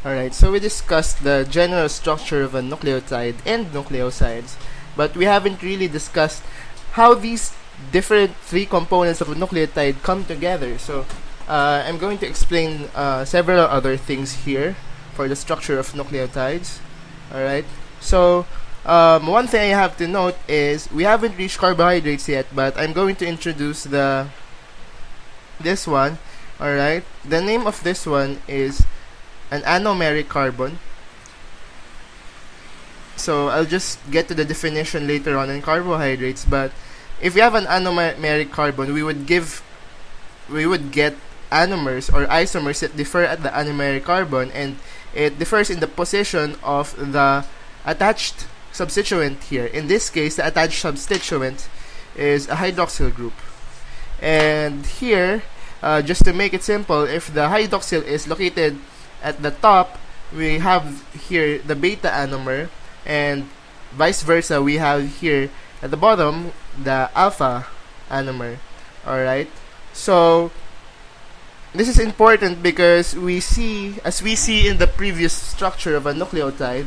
Alright, so we discussed the general structure of a nucleotide and nucleosides, but we haven't really discussed how these different three components of a nucleotide come together. So I'm going to explain several other things here for the structure of nucleotides. Alright, so one thing I have to note is we haven't reached carbohydrates yet, but I'm going to introduce this one. Alright, the name of this one is an anomeric carbon. So I'll just get to the definition later on in carbohydrates, but if we have an anomeric carbon, we would get anomers or isomers that differ at the anomeric carbon, and it differs in the position of the attached substituent here. In this case, the attached substituent is a hydroxyl group. And here, just to make it simple, if the hydroxyl is located at the top, we have here the beta anomer, and vice versa, we have here at the bottom the alpha anomer. Alright, so this is important because as we see in the previous structure of a nucleotide,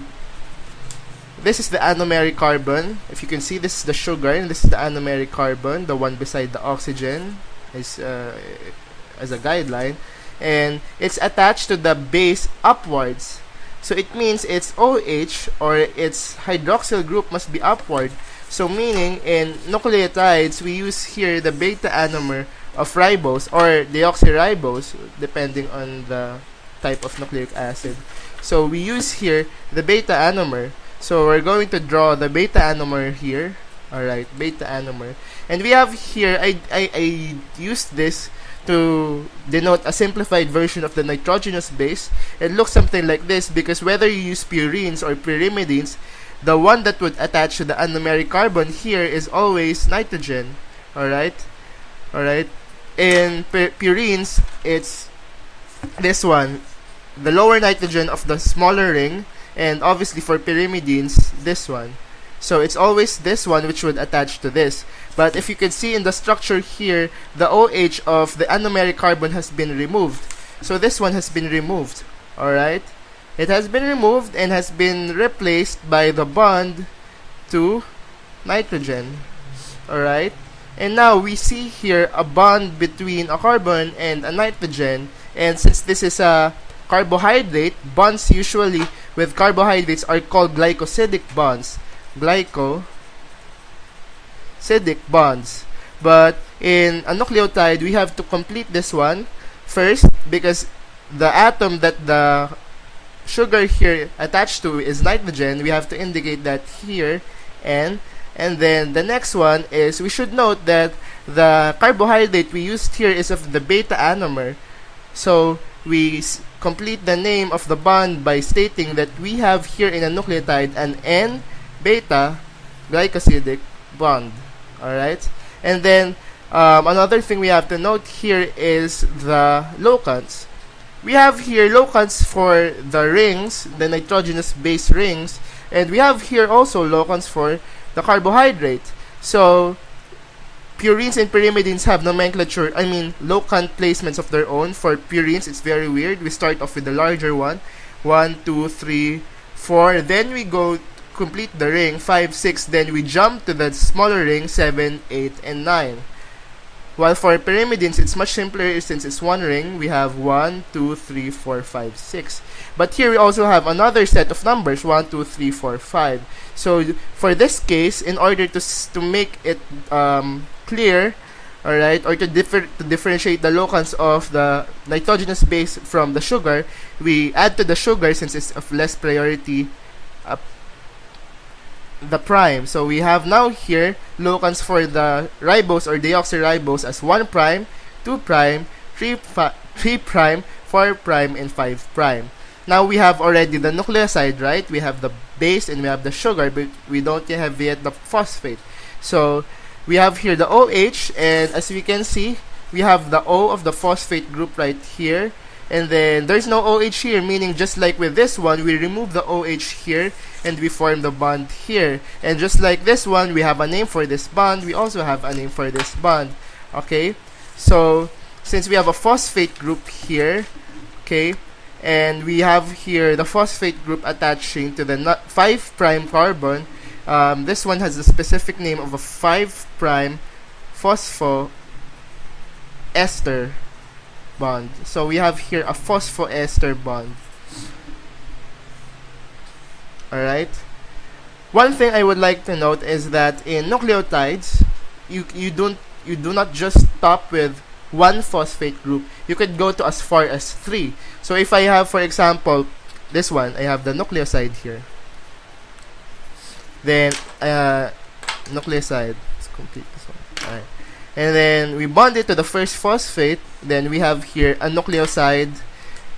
this is the anomeric carbon. If you can see, this is the sugar, and this is the anomeric carbon, the one beside the oxygen, is as a guideline, and it's attached to the base upwards. So it means its OH or its hydroxyl group must be upward. So meaning in nucleotides, we use here the beta anomer of ribose or deoxyribose, depending on the type of nucleic acid. So we use here the beta anomer. So we're going to draw the beta anomer here. Alright, beta anomer. And we have here, I used this to denote a simplified version of the nitrogenous base. It looks something like this because whether you use purines or pyrimidines, the one that would attach to the anomeric carbon here is always nitrogen. Alright? In purines, it's this one, the lower nitrogen of the smaller ring, and obviously for pyrimidines, this one. So it's always this one which would attach to this. But if you can see in the structure here, the OH of the anomeric carbon has been removed. So this one has been removed. Alright? It has been removed and has been replaced by the bond to nitrogen. Alright? And now we see here a bond between a carbon and a nitrogen. And since this is a carbohydrate, bonds usually with carbohydrates are called glycosidic bonds. Glycosidic bonds. But in a nucleotide, we have to complete this one first because the atom that the sugar here attached to is nitrogen. We have to indicate that here, and then the next one is, we should note that the carbohydrate we used here is of the beta anomer. So we complete the name of the bond by stating that we have here in a nucleotide an N-beta glycosidic bond. Alright? And then another thing we have to note here is the locants. We have here locants for the rings, the nitrogenous base rings, and we have here also locants for the carbohydrate. So purines and pyrimidines have nomenclature, locant placements of their own. For purines, it's very weird. We start off with the larger one, 1, 2, 3, 4. Then we go complete the ring, 5, 6. Then we jump to the smaller ring, 7, 8, and 9. While for pyrimidines, it's much simpler since it's one ring. We have 1, 2, 3, 4, 5, 6. But here we also have another set of numbers, 1, 2, 3, 4, 5. So for this case, in order to make it clear, alright, or to differentiate the locants of the nitrogenous base from the sugar, we add to the sugar, since it's of less priority, the prime. So we have now here locants for the ribose or deoxyribose as 1 prime, 2 prime, 3 prime, 4 prime, and 5 prime. Now we have already the nucleoside, right? We have the base and we have the sugar, but we don't have yet the phosphate. So we have here the OH, and as we can see, we have the O of the phosphate group right here. And then there's no OH here, meaning just like with this one, we remove the OH here and we form the bond here. And just like this one, we have a name for this bond. We also have a name for this bond. Okay, so since we have a phosphate group here, okay, and we have here the phosphate group attaching to the 5' carbon. This one has the specific name of a 5' phosphoester bond. So we have here a phosphoester bond. Alright. One thing I would like to note is that in nucleotides, you do not just stop with one phosphate group. You could go to as far as 3. So if I have, for example, this one, I have the nucleoside here. Then nucleoside. Let's complete this one. Alright. And then we bond it to the first phosphate. Then we have here a nucleoside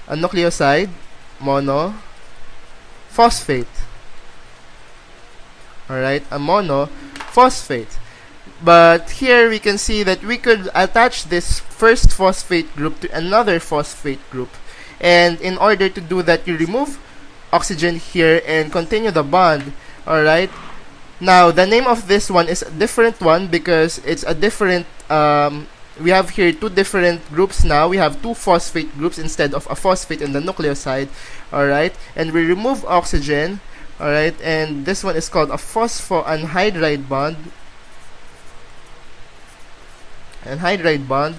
monophosphate. Alright, a monophosphate. But here we can see that we could attach this first phosphate group to another phosphate group. And in order to do that, you remove oxygen here and continue the bond. Alright. Now, the name of this one is a different one because it's a different, we have here 2 different groups now. We have 2 phosphate groups instead of a phosphate in the nucleoside. Alright. And we remove oxygen. Alright. And this one is called a phosphoanhydride bond. Anhydride bond.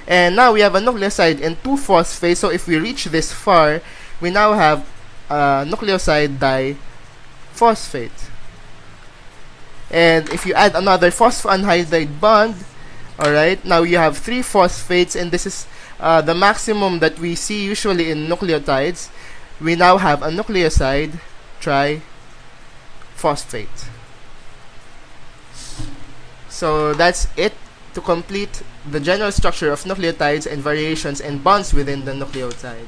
And now we have a nucleoside and 2 phosphates. So if we reach this far, we now have a nucleoside diphosphate. And if you add another phosphoanhydride bond, alright, now you have 3 phosphates, and this is the maximum that we see usually in nucleotides. We now have a nucleoside triphosphate. So that's it to complete the general structure of nucleotides and variations and bonds within the nucleotide.